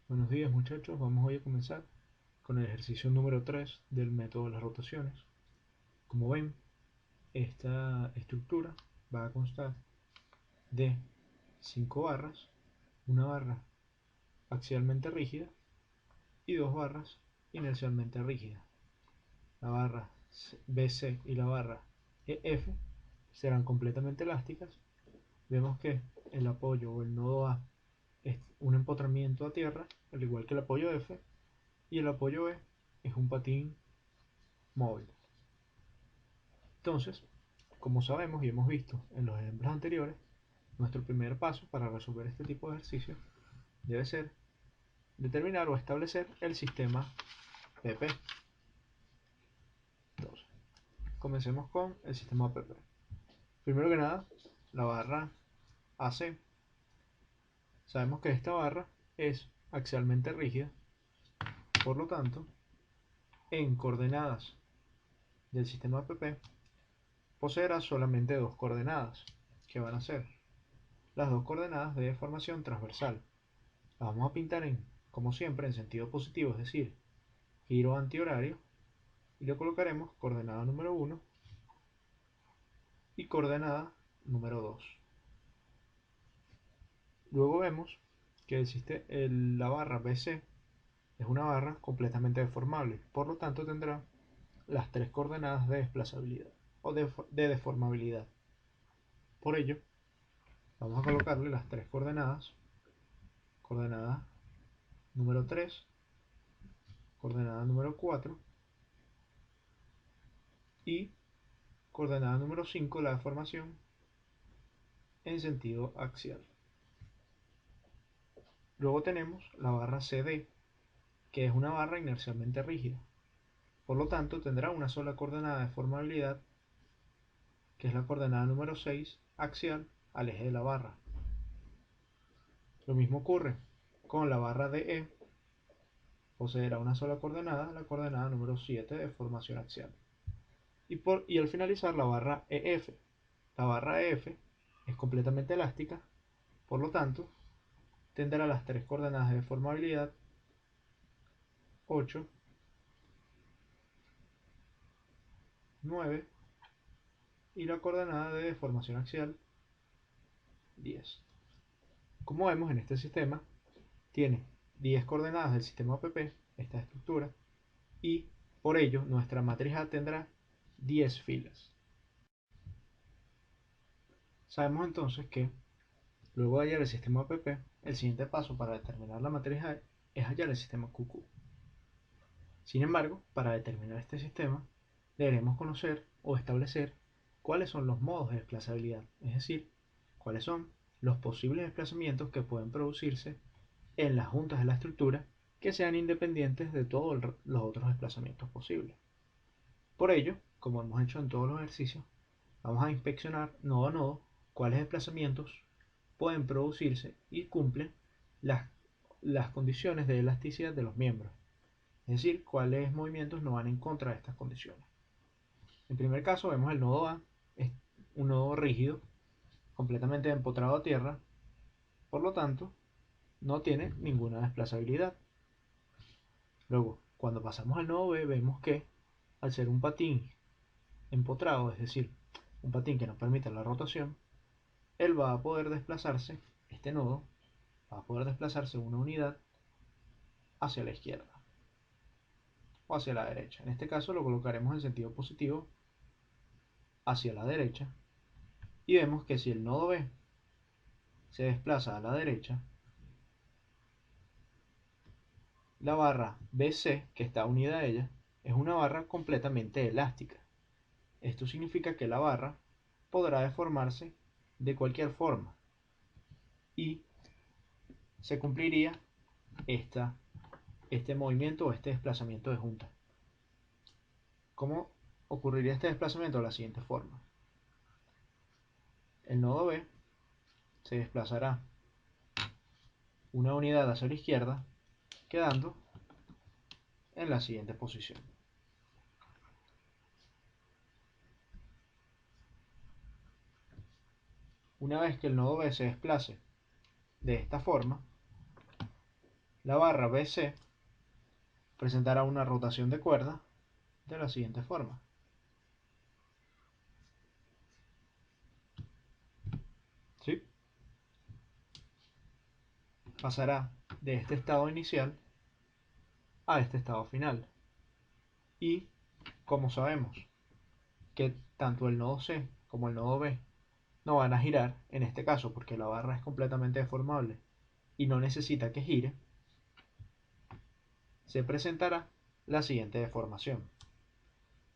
Buenos días muchachos, vamos hoy a comenzar con el ejercicio número 3 del método de las rotaciones. Como ven, esta estructura va a constar de 5 barras, una barra axialmente rígida y dos barras inercialmente rígidas. La barra BC y la barra EF serán completamente elásticas. Vemos que el apoyo o el nodo A es un empotramiento a tierra, al igual que el apoyo F, y el apoyo E es un patín móvil. Entonces, como sabemos y hemos visto en los ejemplos anteriores, nuestro primer paso para resolver este tipo de ejercicios debe ser determinar o establecer el sistema PP. Entonces, comencemos con el sistema PP. Primero que nada, la barra AC. Sabemos que esta barra es axialmente rígida, por lo tanto, en coordenadas del sistema PP poseerá solamente dos coordenadas, que van a ser las dos coordenadas de deformación transversal. Las vamos a pintar como siempre, en sentido positivo, es decir, giro antihorario, y le colocaremos coordenada número 1 y coordenada número 2. Luego vemos que existe la barra BC, es una barra completamente deformable, por lo tanto tendrá las tres coordenadas de desplazabilidad o de deformabilidad. Por ello, vamos a colocarle las tres coordenadas: coordenada número 3, coordenada número 4 y coordenada número 5, la deformación en sentido axial. Luego tenemos la barra CD, que es una barra inercialmente rígida. Por lo tanto, tendrá una sola coordenada de formabilidad, que es la coordenada número 6, axial al eje de la barra. Lo mismo ocurre con la barra DE, poseerá una sola coordenada, la coordenada número 7 de formación axial. Y al finalizar la barra EF. La barra EF es completamente elástica, por lo tanto, tendrá las tres coordenadas de formabilidad 8, 9 y la coordenada de deformación axial 10. Como vemos, en este sistema tiene 10 coordenadas del sistema PP, esta estructura, y por ello nuestra matriz A tendrá 10 filas. Sabemos entonces que luego de hallar el sistema PP, el siguiente paso para determinar la matriz A es hallar el sistema QQ. Sin embargo, para determinar este sistema, deberemos conocer o establecer cuáles son los modos de desplazabilidad, es decir, cuáles son los posibles desplazamientos que pueden producirse en las juntas de la estructura que sean independientes de todos los otros desplazamientos posibles. Por ello, como hemos hecho en todos los ejercicios, vamos a inspeccionar nodo a nodo cuáles desplazamientos pueden producirse y cumplen las, las condiciones de elasticidad de los miembros, es decir, cuáles movimientos no van en contra de estas condiciones. En primer caso vemos el nodo A, es un nodo rígido, completamente empotrado a tierra, por lo tanto, no tiene ninguna desplazabilidad. Luego, cuando pasamos al nodo B, vemos que al ser un patín empotrado, es decir, un patín que no permite la rotación, él va a poder desplazarse, este nodo va a poder desplazarse una unidad hacia la izquierda o hacia la derecha. En este caso lo colocaremos en sentido positivo hacia la derecha, y vemos que si el nodo B se desplaza a la derecha, la barra BC, que está unida a ella, es una barra completamente elástica. Esto significa que la barra podrá deformarse de cualquier forma y se cumpliría este movimiento o este desplazamiento de junta. ¿Cómo ocurriría este desplazamiento? De la siguiente forma: el nodo B se desplazará una unidad hacia la izquierda, quedando en la siguiente posición. Una vez que el nodo B se desplace de esta forma, La barra BC presentará una rotación de cuerda de la siguiente forma. ¿Sí? Pasará de este estado inicial a este estado final. Y como sabemos que tanto el nodo C como el nodo B no van a girar en este caso porque la barra es completamente deformable y no necesita que gire, se presentará la siguiente deformación.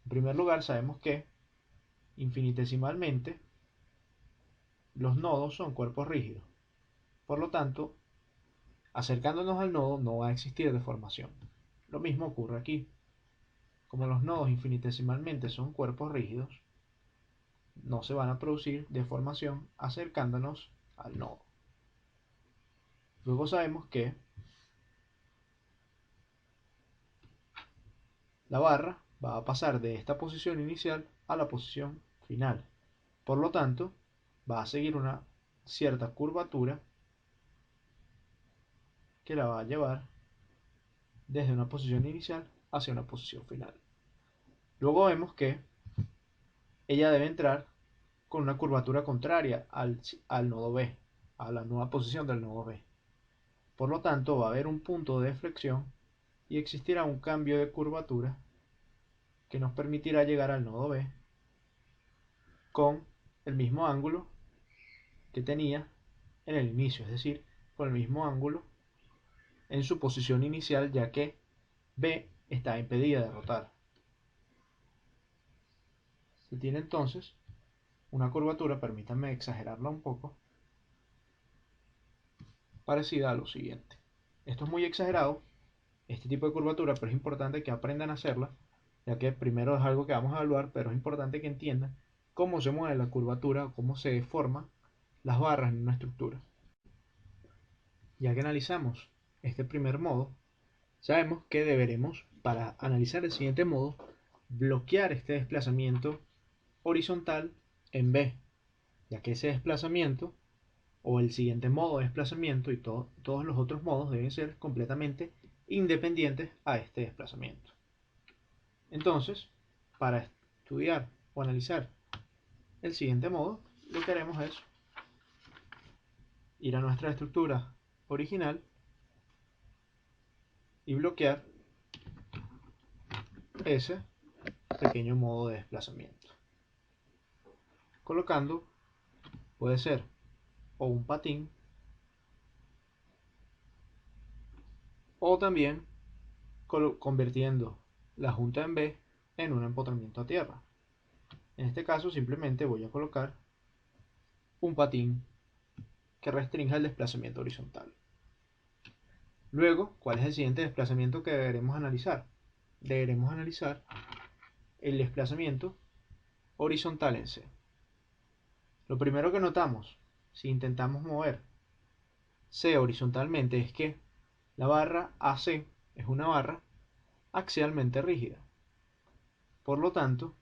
En primer lugar, sabemos que infinitesimalmente los nodos son cuerpos rígidos. Por lo tanto, acercándonos al nodo no va a existir deformación. Lo mismo ocurre aquí. Como los nodos infinitesimalmente son cuerpos rígidos, no se van a producir deformación acercándonos al nodo. Luego sabemos que la barra va a pasar de esta posición inicial a la posición final. Por lo tanto, va a seguir una cierta curvatura que la va a llevar desde una posición inicial hacia una posición final. Luego vemos que ella debe entrar con una curvatura contraria al nodo B, a la nueva posición del nodo B. Por lo tanto, va a haber un punto de flexión y existirá un cambio de curvatura que nos permitirá llegar al nodo B con el mismo ángulo que tenía en el inicio, es decir, con el mismo ángulo en su posición inicial, ya que B está impedida de rotar. Se tiene entonces una curvatura, permítanme exagerarla un poco, parecida a lo siguiente. Esto es muy exagerado, este tipo de curvatura, pero es importante que aprendan a hacerla, ya que primero es algo que vamos a evaluar, pero es importante que entiendan cómo se mueve la curvatura o cómo se forman las barras en una estructura. Ya que analizamos este primer modo, sabemos que deberemos, para analizar el siguiente modo, bloquear este desplazamiento horizontal en B, ya que ese desplazamiento o el siguiente modo de desplazamiento y todos los otros modos deben ser completamente independientes a este desplazamiento. Entonces, para estudiar o analizar el siguiente modo, lo que haremos es ir a nuestra estructura original y bloquear ese pequeño modo de desplazamiento, colocando, puede ser o un patín o también convirtiendo la junta en B en un empotramiento a tierra. En este caso simplemente voy a colocar un patín que restrinja el desplazamiento horizontal. Luego, ¿cuál es el siguiente desplazamiento que deberemos analizar? Deberemos analizar el desplazamiento horizontal en C. Lo primero que notamos si intentamos mover C horizontalmente es que la barra AC es una barra axialmente rígida. Por lo tanto,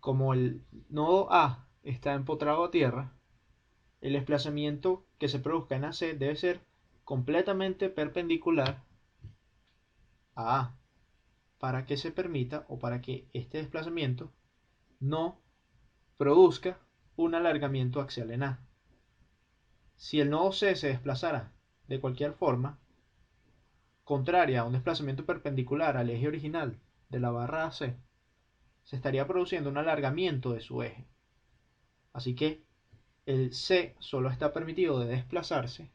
como el nodo A está empotrado a tierra, el desplazamiento que se produzca en AC debe ser completamente perpendicular a A para que se permita o para que este desplazamiento no produzca un alargamiento axial en A. Si el nodo C se desplazara de cualquier forma, contraria a un desplazamiento perpendicular al eje original de la barra AC, se estaría produciendo un alargamiento de su eje. Así que el C solo está permitido de desplazarse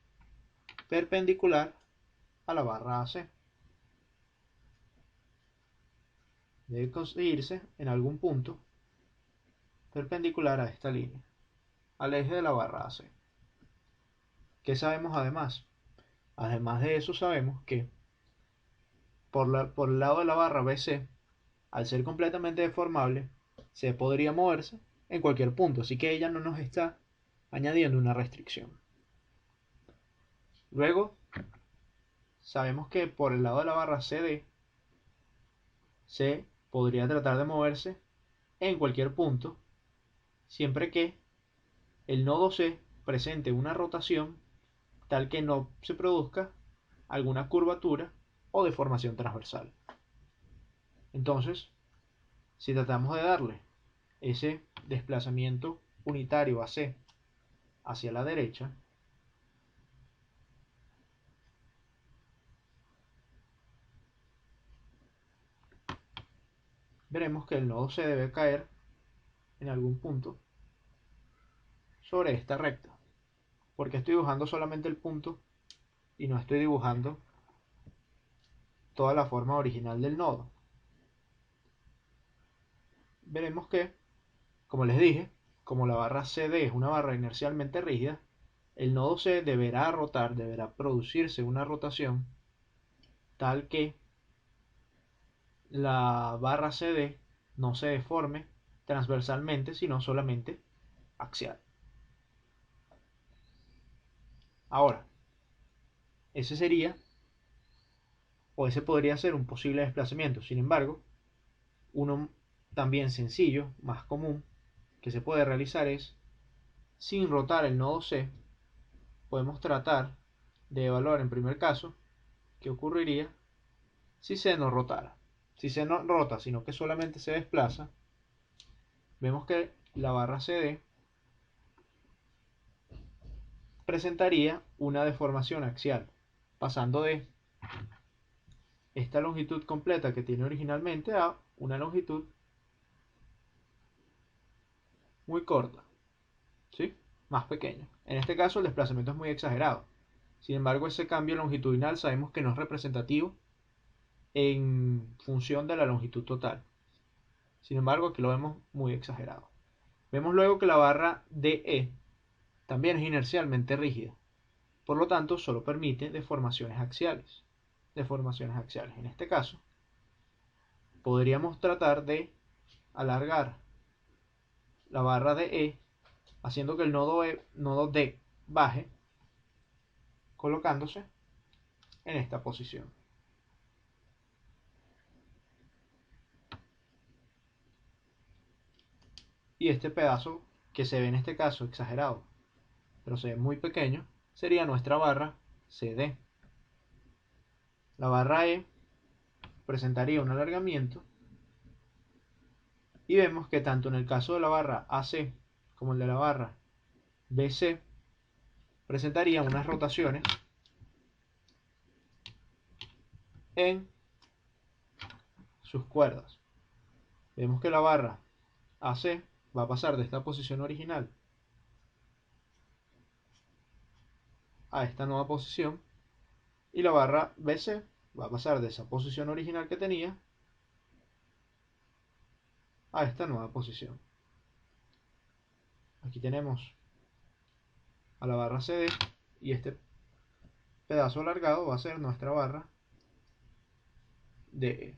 perpendicular a la barra AC. Debe conseguirse en algún punto perpendicular a esta línea, al eje de la barra AC. ¿Qué sabemos además? Además de eso sabemos que por el lado de la barra BC, al ser completamente deformable, se podría moverse en cualquier punto, así que ella no nos está añadiendo una restricción. Luego, sabemos que por el lado de la barra CD, se podría tratar de moverse en cualquier punto, siempre que el nodo C presente una rotación tal que no se produzca alguna curvatura o deformación transversal. Entonces, si tratamos de darle ese desplazamiento unitario AC hacia la derecha, veremos que el nodo C debe caer en algún punto sobre esta recta, porque estoy dibujando solamente el punto y no estoy dibujando toda la forma original del nodo. Veremos que, como les dije, como la barra CD es una barra inercialmente rígida, el nodo C deberá rotar, deberá producirse una rotación tal que la barra CD no se deforme transversalmente, sino solamente axial. Ahora, ese sería, o ese podría ser un posible desplazamiento. Sin embargo, uno también sencillo, más común, que se puede realizar es, sin rotar el nodo C, podemos tratar de evaluar en primer caso qué ocurriría si C no rotara. Si C no rota, sino que solamente se desplaza, vemos que la barra CD presentaría una deformación axial, pasando de esta longitud completa que tiene originalmente a una longitud muy corta, ¿sí? Más pequeña. En este caso el desplazamiento es muy exagerado. Sin embargo, ese cambio longitudinal sabemos que no es representativo en función de la longitud total. Sin embargo, aquí lo vemos muy exagerado. Vemos luego que la barra DE también es inercialmente rígida. Por lo tanto, solo permite deformaciones axiales. Deformaciones axiales. En este caso, podríamos tratar de alargar la barra DE haciendo que el nodo D baje, colocándose en esta posición. Y este pedazo que se ve en este caso exagerado, pero se ve muy pequeño, sería nuestra barra CD. La barra E presentaría un alargamiento y vemos que tanto en el caso de la barra AC como el de la barra BC presentaría unas rotaciones en sus cuerdas. Vemos que la barra AC va a pasar de esta posición original a esta nueva posición y la barra BC va a pasar de esa posición original que tenía a esta nueva posición. Aquí tenemos a la barra CD y este pedazo alargado va a ser nuestra barra DE.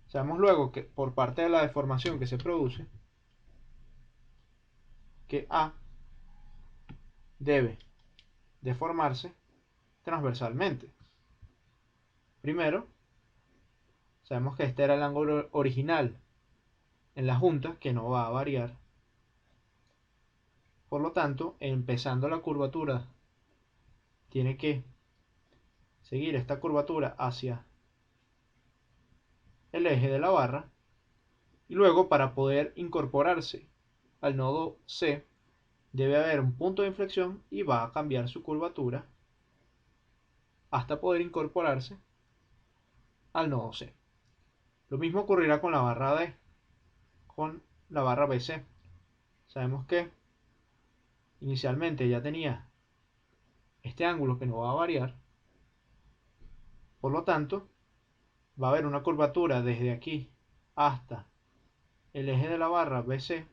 Sabemos luego que por parte de la deformación que se produce, que A debe deformarse transversalmente. Primero, sabemos que este era el ángulo original en la junta, que no va a variar. Por lo tanto, empezando la curvatura, tiene que seguir esta curvatura hacia el eje de la barra. Y luego, para poder incorporarse al nodo C, debe haber un punto de inflexión y va a cambiar su curvatura hasta poder incorporarse al nodo C. Lo mismo ocurrirá con la barra D, con la barra BC. Sabemos que inicialmente ya tenía este ángulo que no va a variar, por lo tanto va a haber una curvatura desde aquí hasta el eje de la barra BC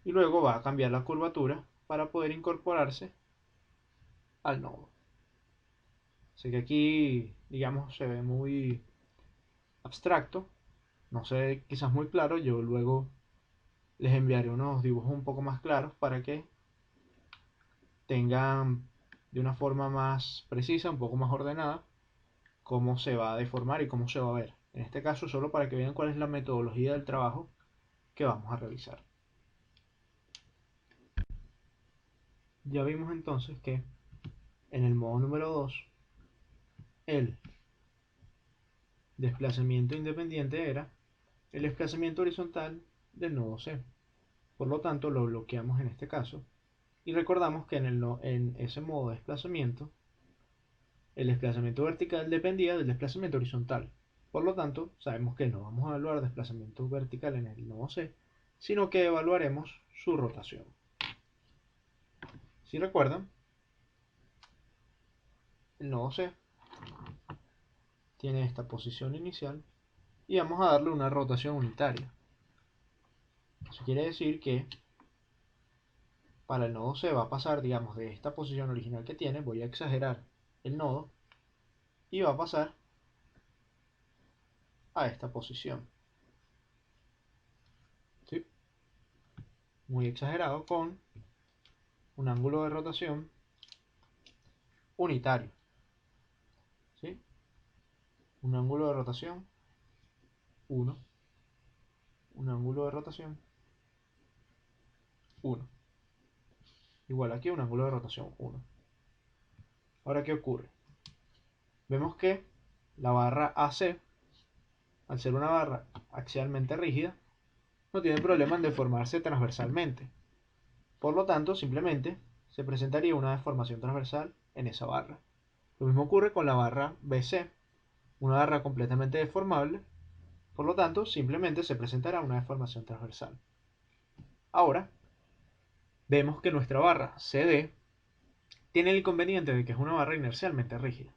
y luego va a cambiar la curvatura para poder incorporarse al nodo. Así que aquí, digamos, se ve muy abstracto, no se ve quizás muy claro. Yo luego les enviaré unos dibujos un poco más claros para que tengan de una forma más precisa, un poco más ordenada, cómo se va a deformar y cómo se va a ver. En este caso, solo para que vean cuál es la metodología del trabajo que vamos a realizar. Ya vimos entonces que en el modo número 2, el desplazamiento independiente era el desplazamiento horizontal del nodo C. Por lo tanto, lo bloqueamos en este caso. Y recordamos que en ese modo de desplazamiento, el desplazamiento vertical dependía del desplazamiento horizontal. Por lo tanto, sabemos que no vamos a evaluar desplazamiento vertical en el nodo C, sino que evaluaremos su rotación. Si recuerdan, el nodo C tiene esta posición inicial y vamos a darle una rotación unitaria. Eso quiere decir que para el nodo C va a pasar, digamos, de esta posición original que tiene, voy a exagerar el nodo, y va a pasar a esta posición. ¿Sí? Muy exagerado, con un ángulo de rotación unitario. ¿Sí? Un ángulo de rotación 1, un ángulo de rotación 1. Igual aquí un ángulo de rotación 1. Ahora, ¿qué ocurre? Vemos que la barra AC, al ser una barra axialmente rígida, no tiene problema en deformarse transversalmente. Por lo tanto, simplemente se presentaría una deformación transversal en esa barra. Lo mismo ocurre con la barra BC, una barra completamente deformable. Por lo tanto, simplemente se presentará una deformación transversal. Ahora, vemos que nuestra barra CD tiene el inconveniente de que es una barra inercialmente rígida.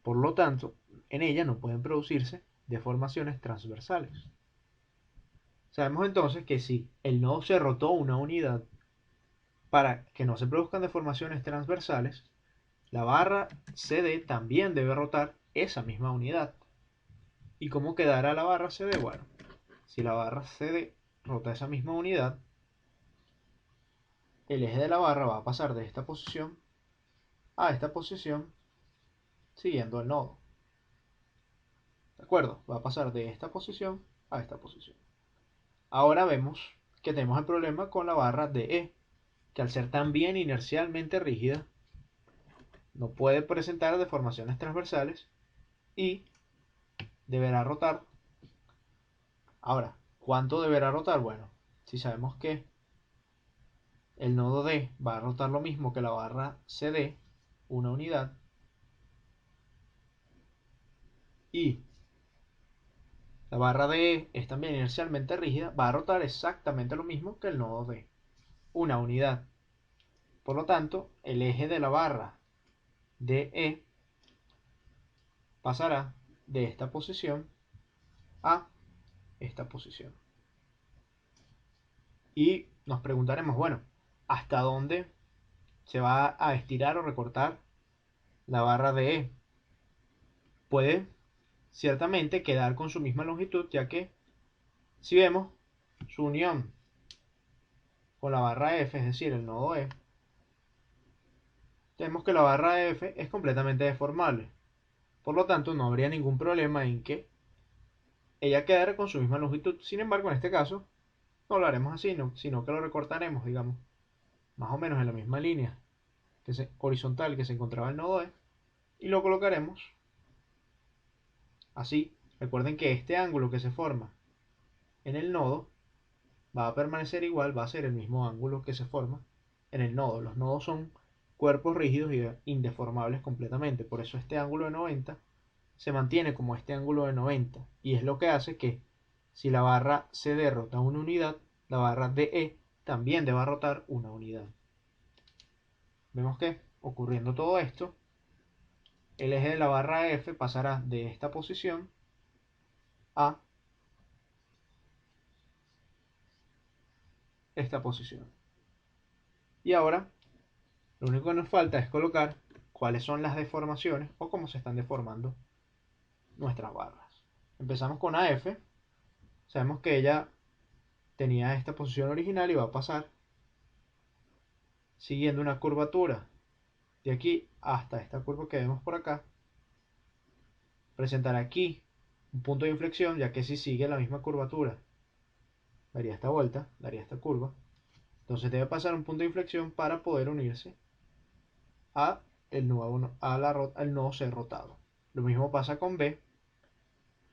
Por lo tanto, en ella no pueden producirse deformaciones transversales. Sabemos entonces que si el nodo se rotó una unidad para que no se produzcan deformaciones transversales, la barra CD también debe rotar esa misma unidad. ¿Y cómo quedará la barra CD? Bueno, si la barra CD rota esa misma unidad, el eje de la barra va a pasar de esta posición a esta posición siguiendo el nodo. ¿De acuerdo? Va a pasar de esta posición a esta posición. Ahora vemos que tenemos el problema con la barra DE, que al ser también inercialmente rígida, no puede presentar deformaciones transversales y deberá rotar. Ahora, ¿cuánto deberá rotar? Bueno, si sabemos que el nodo D va a rotar lo mismo que la barra CD, una unidad, y la barra DE es también inercialmente rígida, va a rotar exactamente lo mismo que el nodo D, una unidad. Por lo tanto, el eje de la barra DE pasará de esta posición a esta posición. Y nos preguntaremos, bueno, ¿hasta dónde se va a estirar o recortar la barra DE? Puede ciertamente quedar con su misma longitud, ya que si vemos su unión con la barra F, es decir, el nodo E, tenemos que la barra F es completamente deformable. Por lo tanto, no habría ningún problema en que ella quedara con su misma longitud. Sin embargo, en este caso, no lo haremos así, sino que lo recortaremos, digamos, más o menos en la misma línea horizontal que se encontraba el nodo E, y lo colocaremos así. Recuerden que este ángulo que se forma en el nodo va a permanecer igual, va a ser el mismo ángulo que se forma en el nodo. Los nodos son cuerpos rígidos y indeformables completamente, por eso este ángulo de 90 se mantiene como este ángulo de 90, y es lo que hace que si la barra CD rota una unidad, la barra DE también deba rotar una unidad. Vemos que, ocurriendo todo esto, el eje de la barra F pasará de esta posición a esta posición. Y ahora, lo único que nos falta es colocar cuáles son las deformaciones o cómo se están deformando nuestras barras. Empezamos con AF. Sabemos que ella tenía esta posición original y va a pasar siguiendo una curvatura de aquí hasta esta curva que vemos por acá. Presentará aquí un punto de inflexión, ya que si sigue la misma curvatura daría esta vuelta, daría esta curva. Entonces debe pasar un punto de inflexión para poder unirse a el nodo C rotado. Lo mismo pasa con B,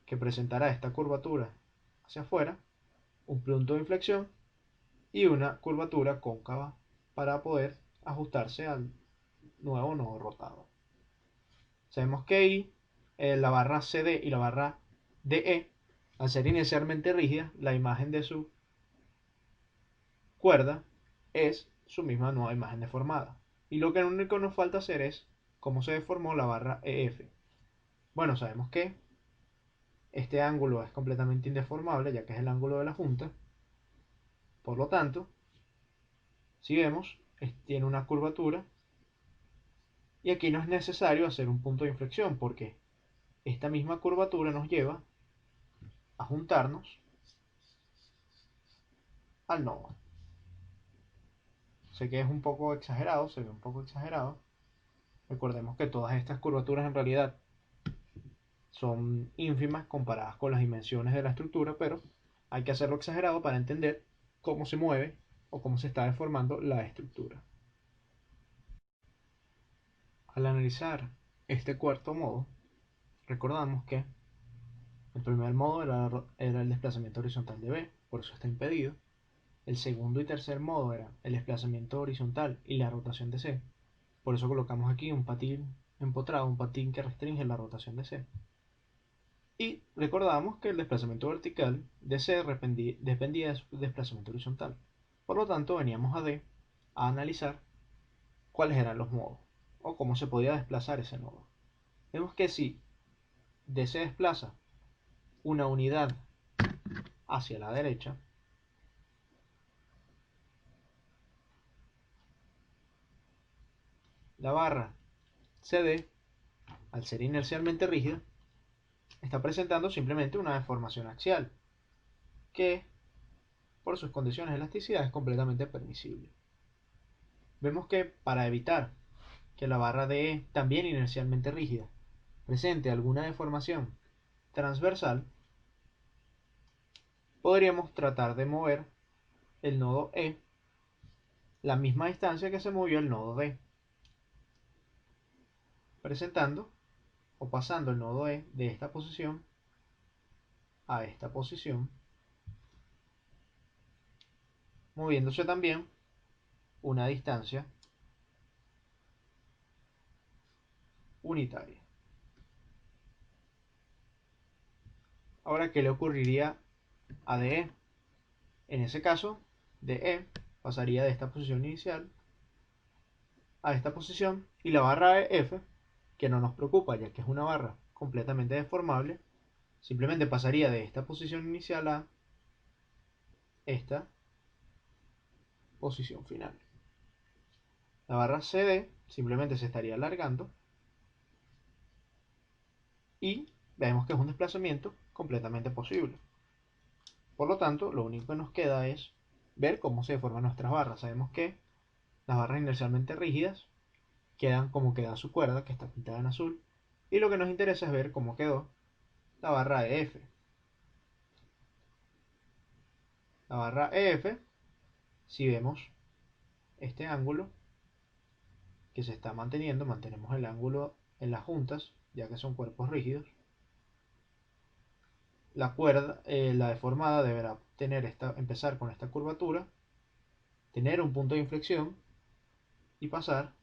que presentará esta curvatura hacia afuera, un punto de inflexión y una curvatura cóncava para poder ajustarse al nuevo nodo rotado. Sabemos que I, la barra CD y la barra DE, al ser inicialmente rígidas, la imagen de su cuerda es su misma nueva imagen deformada. Y lo que único nos falta hacer es cómo se deformó la barra EF. Bueno, sabemos que este ángulo es completamente indeformable, ya que es el ángulo de la junta. Por lo tanto, si vemos, tiene una curvatura. Y aquí no es necesario hacer un punto de inflexión, porque esta misma curvatura nos lleva a juntarnos al nodo. Sé que es un poco exagerado, se ve un poco exagerado. Recordemos que todas estas curvaturas en realidad son ínfimas comparadas con las dimensiones de la estructura, pero hay que hacerlo exagerado para entender cómo se mueve o cómo se está deformando la estructura. Al analizar este cuarto modo, recordamos que el primer modo era el desplazamiento horizontal de B, por eso está impedido. El segundo y tercer modo era el desplazamiento horizontal y la rotación de C. Por eso colocamos aquí un patín empotrado, un patín que restringe la rotación de C. Y recordamos que el desplazamiento vertical de C dependía de su desplazamiento horizontal. Por lo tanto, veníamos a D a analizar cuáles eran los modos o cómo se podía desplazar ese nodo. Vemos que si D se desplaza una unidad hacia la derecha, la barra CD, al ser inercialmente rígida, está presentando simplemente una deformación axial, que por sus condiciones de elasticidad es completamente permisible. Vemos que para evitar que la barra DE, también inercialmente rígida, presente alguna deformación transversal, podríamos tratar de mover el nodo E la misma distancia que se movió el nodo D, presentando o pasando el nodo E de esta posición a esta posición, moviéndose también una distancia unitaria. Ahora, ¿qué le ocurriría a DE? En ese caso, DE pasaría de esta posición inicial a esta posición y la barra F, que no nos preocupa ya que es una barra completamente deformable, simplemente pasaría de esta posición inicial a esta posición final. La barra CD simplemente se estaría alargando y vemos que es un desplazamiento completamente posible. Por lo tanto, lo único que nos queda es ver cómo se deforman nuestras barras. Sabemos que las barras inercialmente rígidas quedan como queda su cuerda, que está pintada en azul, y lo que nos interesa es ver cómo quedó la barra EF. La barra EF, si vemos este ángulo que se está manteniendo, mantenemos el ángulo en las juntas, ya que son cuerpos rígidos. La cuerda, la deformada, deberá empezar con esta curvatura, tener un punto de inflexión y pasar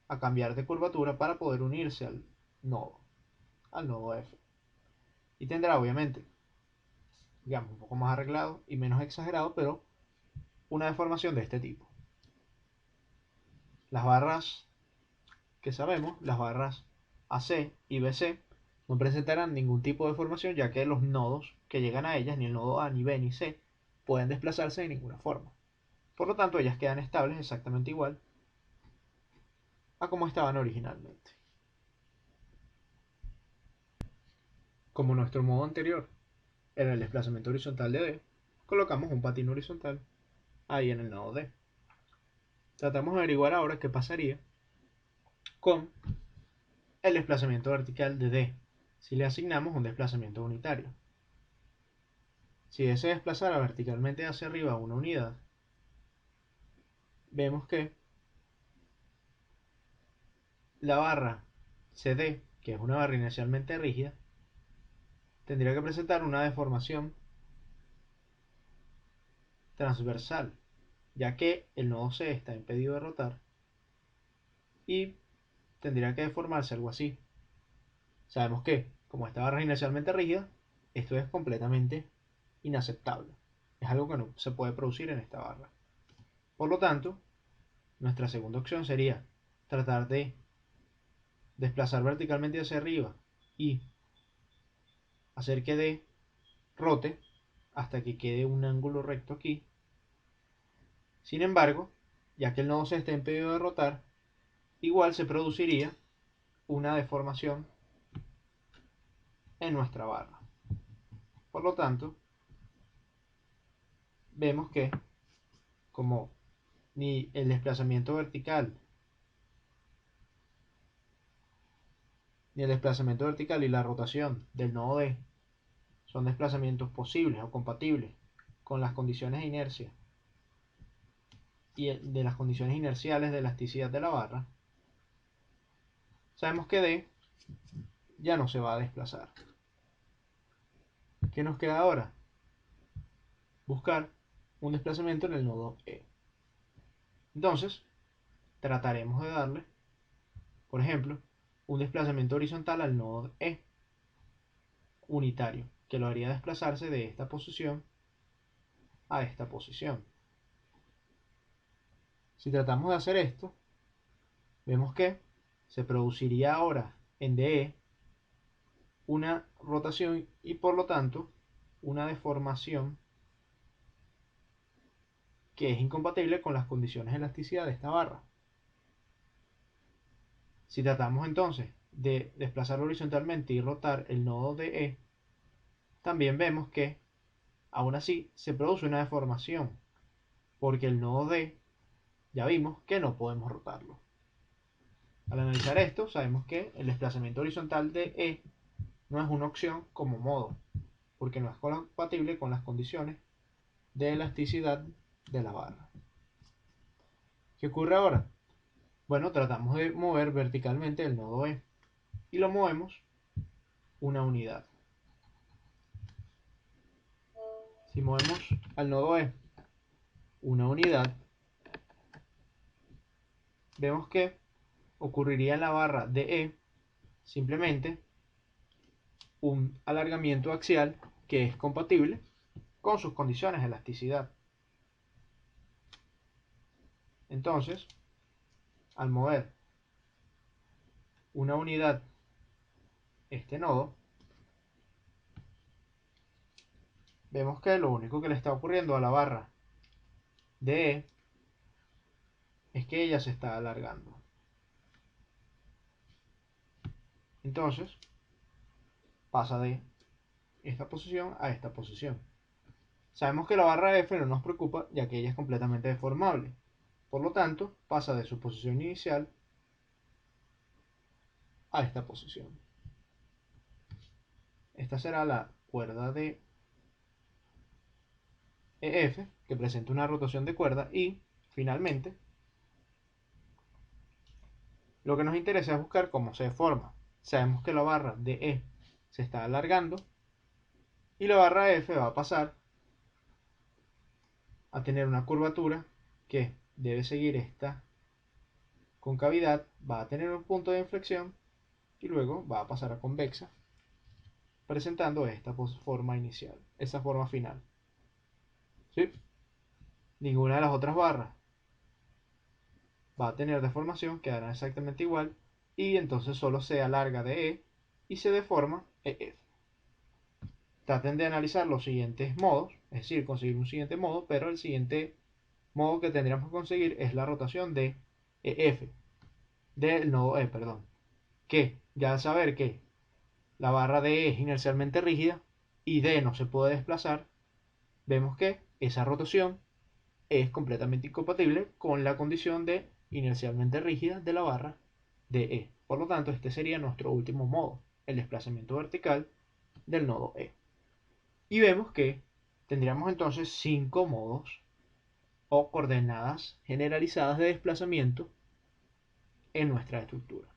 a cambiar de curvatura para poder unirse al nodo F. Y tendrá obviamente, digamos, un poco más arreglado y menos exagerado, pero una deformación de este tipo. Las barras que sabemos, las barras AC y BC, no presentarán ningún tipo de deformación, ya que los nodos que llegan a ellas, ni el nodo A, ni B, ni C, pueden desplazarse de ninguna forma. Por lo tanto, ellas quedan estables exactamente igual a como estaban originalmente. Como nuestro modo anterior era el desplazamiento horizontal de D, colocamos un patín horizontal ahí en el nodo D. Tratamos de averiguar ahora qué pasaría con el desplazamiento vertical de D si le asignamos un desplazamiento unitario. Si D se desplazara verticalmente hacia arriba una unidad, vemos que la barra CD, que es una barra inercialmente rígida, tendría que presentar una deformación transversal, ya que el nodo C está impedido de rotar y tendría que deformarse algo así. Sabemos que, como esta barra es inercialmente rígida, esto es completamente inaceptable. Es algo que no se puede producir en esta barra. Por lo tanto, nuestra segunda opción sería tratar de desplazar verticalmente hacia arriba y hacer que D rote hasta que quede un ángulo recto aquí. Sin embargo, ya que el nodo C está impedido de rotar, igual se produciría una deformación en nuestra barra. Por lo tanto, vemos que como ni el desplazamiento vertical y la rotación del nodo D son desplazamientos posibles o compatibles con las condiciones de inercia y de las condiciones inerciales de elasticidad de la barra, sabemos que D ya no se va a desplazar. ¿Qué nos queda ahora? Buscar un desplazamiento en el nodo E. Entonces, trataremos de darle, por ejemplo, un desplazamiento horizontal al nodo E unitario, que lo haría desplazarse de esta posición a esta posición. Si tratamos de hacer esto, vemos que se produciría ahora en DE una rotación y por lo tanto una deformación que es incompatible con las condiciones de elasticidad de esta barra. Si tratamos entonces de desplazarlo horizontalmente y rotar el nodo DE, también vemos que aún así se produce una deformación, porque el nodo D ya vimos que no podemos rotarlo. Al analizar esto, sabemos que el desplazamiento horizontal de E no es una opción como modo, porque no es compatible con las condiciones de elasticidad de la barra. ¿Qué ocurre ahora? Bueno, tratamos de mover verticalmente el nodo E y lo movemos una unidad. Si movemos al nodo E una unidad, vemos que ocurriría en la barra de E simplemente un alargamiento axial que es compatible con sus condiciones de elasticidad. Entonces, al mover una unidad este nodo, vemos que lo único que le está ocurriendo a la barra de E es que ella se está alargando. Entonces, pasa de esta posición a esta posición. Sabemos que la barra F no nos preocupa ya que ella es completamente deformable. Por lo tanto, pasa de su posición inicial a esta posición. Esta será la cuerda de EF, que presenta una rotación de cuerda, y finalmente lo que nos interesa es buscar cómo se deforma. Sabemos que la barra de E se está alargando y la barra F va a pasar a tener una curvatura que debe seguir esta concavidad, va a tener un punto de inflexión y luego va a pasar a convexa, presentando esta forma inicial, esa forma final. ¿Sí? Ninguna de las otras barras va a tener deformación, quedará exactamente igual, y entonces solo se alarga de E y se deforma EF. Traten de analizar los siguientes modos, es decir, conseguir un siguiente modo, pero el siguiente modo que tendríamos que conseguir es la rotación de EF, del nodo E, perdón. Que ya al saber que la barra de E es inercialmente rígida y D no se puede desplazar, vemos que esa rotación es completamente incompatible con la condición de inercialmente rígida de la barra de E. Por lo tanto, este sería nuestro último modo, el desplazamiento vertical del nodo E. Y vemos que tendríamos entonces 5 modos o coordenadas generalizadas de desplazamiento en nuestra estructura.